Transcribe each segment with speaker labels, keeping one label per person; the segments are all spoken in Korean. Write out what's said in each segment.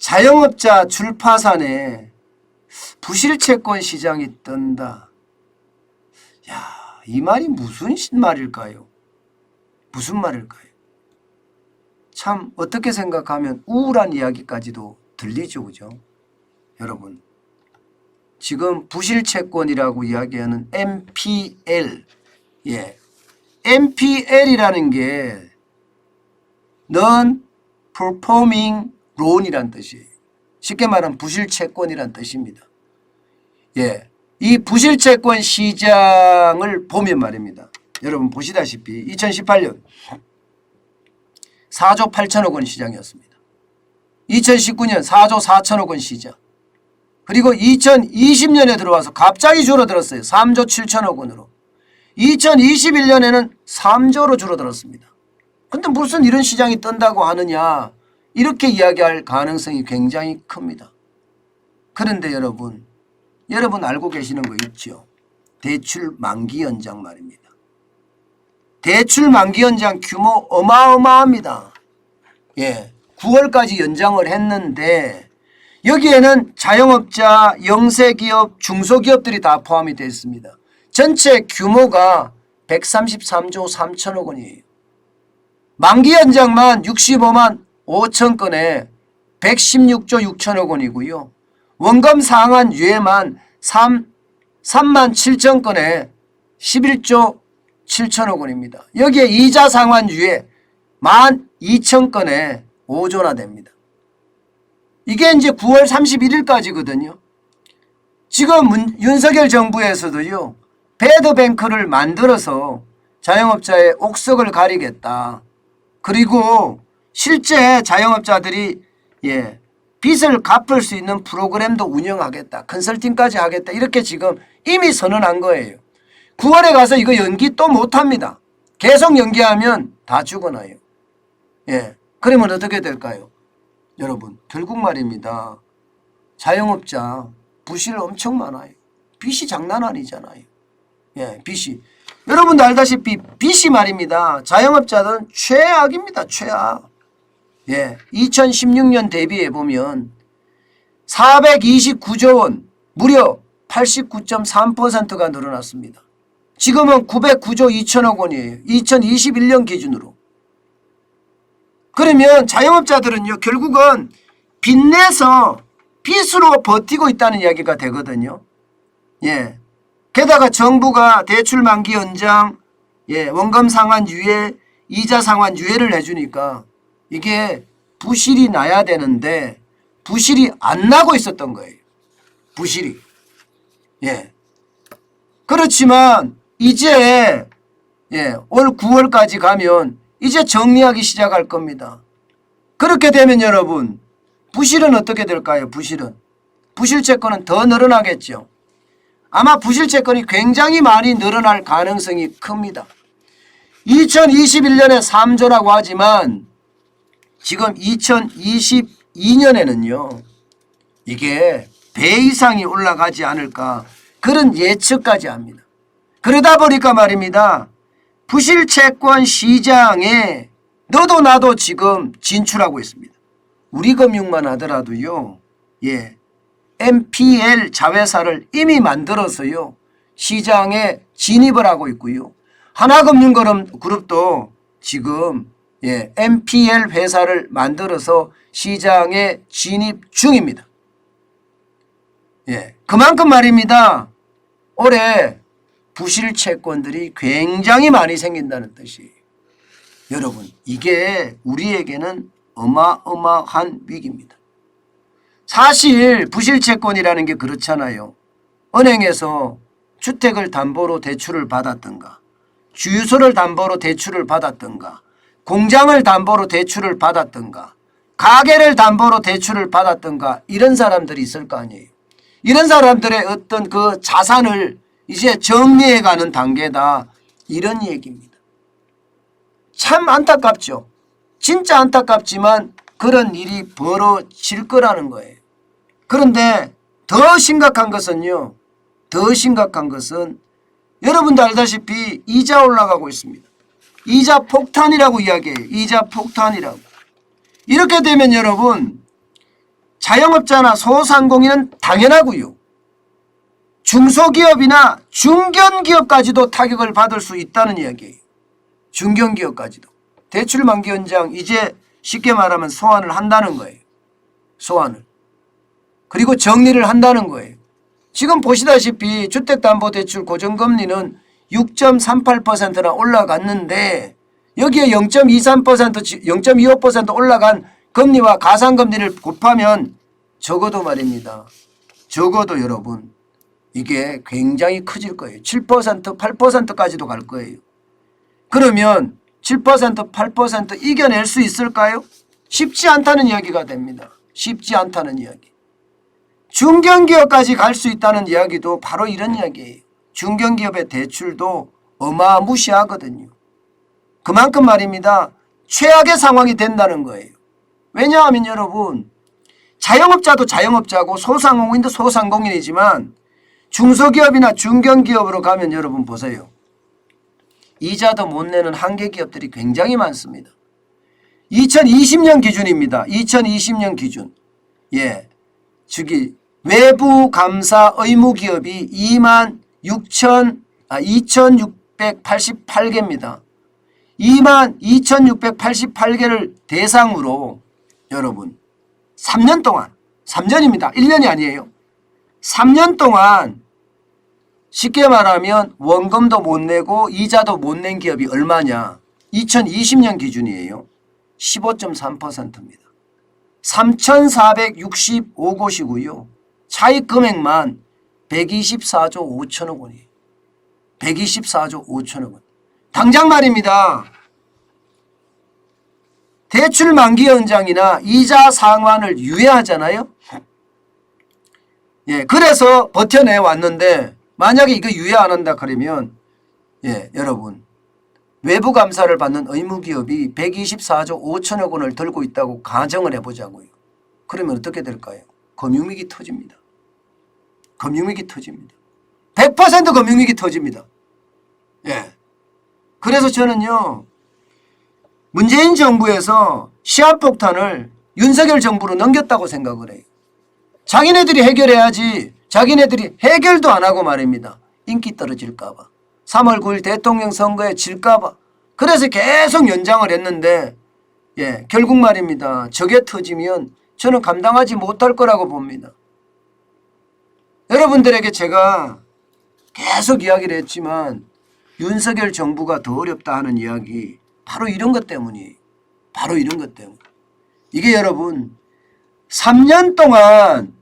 Speaker 1: 자영업자 줄파산에 부실채권 시장이 뜬다. 야, 이 말이 무슨 말일까요? 무슨 말일까요? 참 어떻게 생각하면 우울한 이야기까지도 들리죠, 그죠? 여러분, 지금 부실채권이라고 이야기하는 NPL, NPL이라는 게 Non-Performing Loan이란 뜻이에요. 쉽게 말하면 부실채권이란 뜻입니다. 이 부실채권 시장을 보면 말입니다. 여러분 보시다시피 2018년 4조 8천억 원 시장이었습니다. 2019년 4조 4천억 원 시장. 그리고 2020년에 들어와서 갑자기 줄어들었어요. 3조 7천억 원으로. 2021년에는 3조로 줄어들었습니다. 근데 무슨 이런 시장이 뜬다고 하느냐, 이렇게 이야기할 가능성이 굉장히 큽니다. 그런데 여러분 알고 계시는 거 있죠? 대출 만기 연장 말입니다. 대출 만기 연장 규모 어마어마합니다. 9월까지 연장을 했는데 여기에는 자영업자, 영세기업, 중소기업들이 다 포함이 되어 있습니다. 전체 규모가 133조 3천억 원이에요. 만기 연장만 65만 5천 건에 116조 6천억 원이고요. 원금 상환 유예만 3만 7천 건에 11조 7천억 원입니다. 여기에 이자 상환 유예 12,000건에 5조나 됩니다. 이게 이제 9월 31일까지거든요. 지금 윤석열 정부에서도요, 배드뱅크를 만들어서 자영업자의 옥석을 가리겠다. 그리고 실제 자영업자들이 빚을 갚을 수 있는 프로그램도 운영하겠다. 컨설팅까지 하겠다. 이렇게 지금 이미 선언한 거예요. 9월에 가서 이거 연기 또 못합니다. 계속 연기하면 다 죽어나요. 그러면 어떻게 될까요? 여러분, 결국 말입니다. 자영업자 부실 엄청 많아요. 빚이 장난 아니잖아요. 빚이. 여러분도 알다시피 빚이 말입니다. 자영업자들은 최악입니다. 최악. 2016년 대비해 보면 429조 원, 무려 89.3%가 늘어났습니다. 지금은 909조 2천억 원이에요. 2021년 기준으로. 그러면 자영업자들은요, 결국은 빚내서 빚으로 버티고 있다는 이야기가 되거든요. 게다가 정부가 대출 만기 연장, 원금 상환 유예, 이자 상환 유예를 해주니까 이게 부실이 나야 되는데 부실이 안 나고 있었던 거예요. 부실이. 그렇지만 이제 올 9월까지 가면 이제 정리하기 시작할 겁니다. 그렇게 되면 여러분, 부실은 어떻게 될까요? 부실채권은 더 늘어나겠죠. 아마 부실채권이 굉장히 많이 늘어날 가능성이 큽니다. 2021년에 3조라고 하지만 지금 2022년에는요, 이게 배 이상이 올라가지 않을까, 그런 예측까지 합니다. 그러다 보니까 말입니다, 부실채권 시장에 너도 나도 지금 진출하고 있습니다. 우리금융만 하더라도요, NPL 자회사를 이미 만들어서요, 시장에 진입을 하고 있고요. 하나금융그룹도 지금 NPL 회사를 만들어서 시장에 진입 중입니다. 그만큼 말입니다, 올해 부실채권들이 굉장히 많이 생긴다는 뜻이에요. 여러분, 이게 우리에게는 어마어마한 위기입니다. 사실 부실채권이라는 게 그렇잖아요. 은행에서 주택을 담보로 대출을 받았던가, 주유소를 담보로 대출을 받았던가, 공장을 담보로 대출을 받았던가, 가게를 담보로 대출을 받았던가, 이런 사람들이 있을 거 아니에요. 이런 사람들의 어떤 그 자산을 이제 정리해가는 단계다, 이런 얘기입니다. 참 안타깝죠. 진짜 안타깝지만 그런 일이 벌어질 거라는 거예요. 그런데 더 심각한 것은요, 여러분도 알다시피 이자 올라가고 있습니다. 이자 폭탄이라고 이야기해요. 이자 폭탄이라고. 이렇게 되면 여러분, 자영업자나 소상공인은 당연하고요. 중소기업이나 중견기업까지도 타격을 받을 수 있다는 이야기예요. 중견기업까지도. 대출 만기 연장 이제 쉽게 말하면 소환을 한다는 거예요. 소환을. 그리고 정리를 한다는 거예요. 지금 보시다시피 주택담보대출 고정금리는 6.38%나 올라갔는데 여기에 0.23%, 0.25% 올라간 금리와 가상금리를 곱하면 적어도 말입니다. 적어도 여러분 이게 굉장히 커질 거예요. 7%, 8%까지도 갈 거예요. 그러면 7%, 8% 이겨낼 수 있을까요? 쉽지 않다는 이야기가 됩니다. 쉽지 않다는 이야기. 중견기업까지 갈 수 있다는 이야기도 바로 이런 이야기예요. 중견기업의 대출도 어마무시하거든요. 그만큼 말입니다. 최악의 상황이 된다는 거예요. 왜냐하면 여러분 자영업자도 자영업자고 소상공인도 소상공인이지만 중소기업이나 중견기업으로 가면 여러분 보세요. 이자도 못 내는 한계 기업들이 굉장히 많습니다. 2020년 기준입니다. 2020년 기준. 예. 저기 외부 감사 의무 기업이 2688개입니다. 22,688개를 대상으로 여러분 3년 동안 3년입니다. 1년이 아니에요. 3년 동안 쉽게 말하면 원금도 못 내고 이자도 못 낸 기업이 얼마냐. 2020년 기준이에요. 15.3%입니다. 3,465곳이고요. 차익 금액만 124조 5천억 원이에요. 124조 5천억 원. 당장 말입니다. 대출 만기 연장이나 이자 상환을 유예하잖아요. 예, 그래서 버텨내 왔는데 만약에 이거 유예 안 한다 그러면 예, 여러분 외부 감사를 받는 의무기업이 124조 5천억 원을 들고 있다고 가정을 해보자고요. 그러면 어떻게 될까요? 금융위기 터집니다. 금융위기 터집니다. 100% 금융위기 터집니다. 예. 그래서 저는요. 문재인 정부에서 시한폭탄을 윤석열 정부로 넘겼다고 생각을 해요. 자기네들이 해결해야지 자기네들이 해결도 안 하고 말입니다. 인기 떨어질까 봐. 3월 9일 대통령 선거에 질까 봐. 그래서 계속 연장을 했는데 예, 결국 말입니다. 저게 터지면 저는 감당하지 못할 거라고 봅니다. 여러분들에게 제가 계속 이야기를 했지만 윤석열 정부가 더 어렵다 하는 이야기 바로 이런 것 때문이에요. 바로 이런 것 때문에. 이게 여러분 3년 동안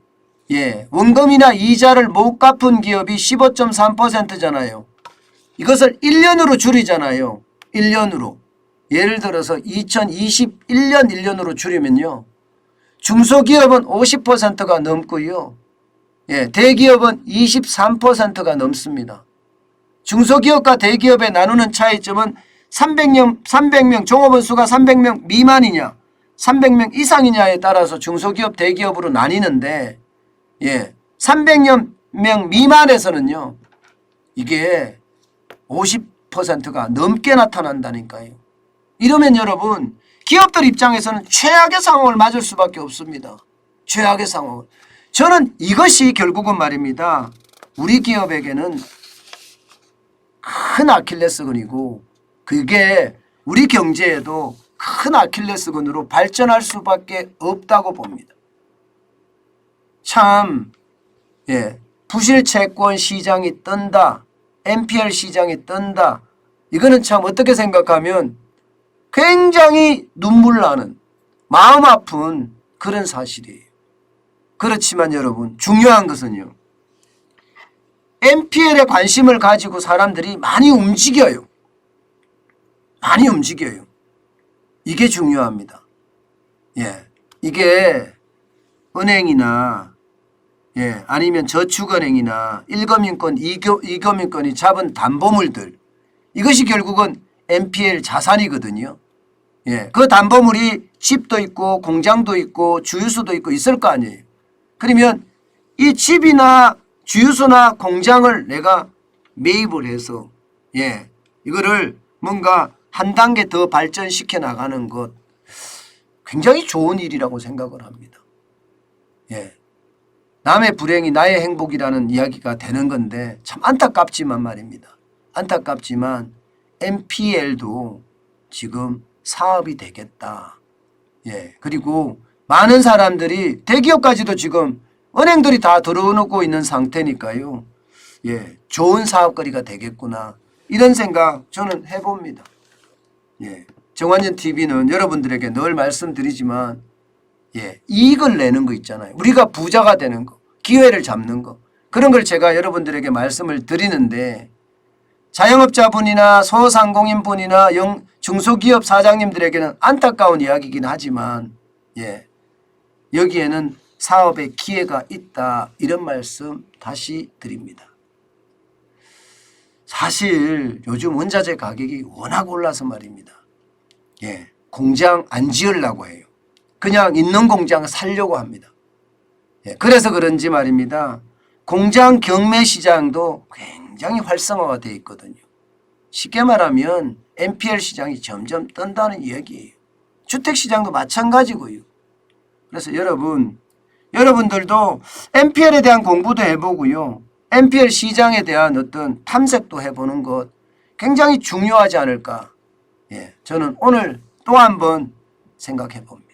Speaker 1: 예, 원금이나 이자를 못 갚은 기업이 15.3%잖아요. 이것을 1년으로 줄이잖아요. 1년으로. 예를 들어서 2021년 1년으로 줄이면요. 중소기업은 50%가 넘고요. 예, 대기업은 23%가 넘습니다. 중소기업과 대기업에 나누는 차이점은 300명 종업원 수가 300명 미만이냐 300명 이상이냐에 따라서 중소기업 대기업으로 나뉘는데 예, 300명 미만에서는요. 이게 50%가 넘게 나타난다니까요. 이러면 여러분 기업들 입장에서는 최악의 상황을 맞을 수밖에 없습니다. 최악의 상황을. 저는 이것이 결국은 말입니다. 우리 기업에게는 큰 아킬레스건이고 그게 우리 경제에도 큰 아킬레스건으로 발전할 수밖에 없다고 봅니다. 참 예, 부실채권 시장이 뜬다. NPL 시장이 뜬다. 이거는 참 어떻게 생각하면 굉장히 눈물 나는 마음 아픈 그런 사실이에요. 그렇지만 여러분 중요한 것은요. NPL에 관심을 가지고 사람들이 많이 움직여요. 많이 움직여요. 이게 중요합니다. 예, 이게 은행이나 예, 아니면 저축은행이나 1금융권, 2금융권이 잡은 담보물들 이것이 결국은 NPL 자산이거든요. 예, 그 담보물이 집도 있고 공장도 있고 주유소도 있고 있을 거 아니에요. 그러면 이 집이나 주유소나 공장을 내가 매입을 해서 예, 이거를 뭔가 한 단계 더 발전시켜 나가는 것 굉장히 좋은 일이라고 생각을 합니다. 예. 남의 불행이 나의 행복이라는 이야기가 되는 건데 참 안타깝지만 말입니다. 안타깝지만 NPL도 지금 사업이 되겠다. 예. 그리고 많은 사람들이 대기업까지도 지금 은행들이 다 들어오고 있는 상태니까요. 예. 좋은 사업거리가 되겠구나. 이런 생각 저는 해봅니다. 예. 정관전 TV는 여러분들에게 늘 말씀드리지만 예. 이익을 내는 거 있잖아요. 우리가 부자가 되는 거, 기회를 잡는 거. 그런 걸 제가 여러분들에게 말씀을 드리는데 자영업자분이나 소상공인분이나 중소기업 사장님들에게는 안타까운 이야기이긴 하지만 예. 여기에는 사업의 기회가 있다. 이런 말씀 다시 드립니다. 사실 요즘 원자재 가격이 워낙 올라서 말입니다. 예. 공장 안 지으려고 해요. 그냥 있는 공장 살려고 합니다. 예. 그래서 그런지 말입니다. 공장 경매 시장도 굉장히 활성화가 되어 있거든요. 쉽게 말하면 NPL 시장이 점점 뜬다는 이야기예요. 주택시장도 마찬가지고요. 그래서 여러분들도 NPL에 대한 공부도 해보고요. NPL 시장에 대한 어떤 탐색도 해보는 것 굉장히 중요하지 않을까. 예, 저는 오늘 또 한 번 생각해 봅니다.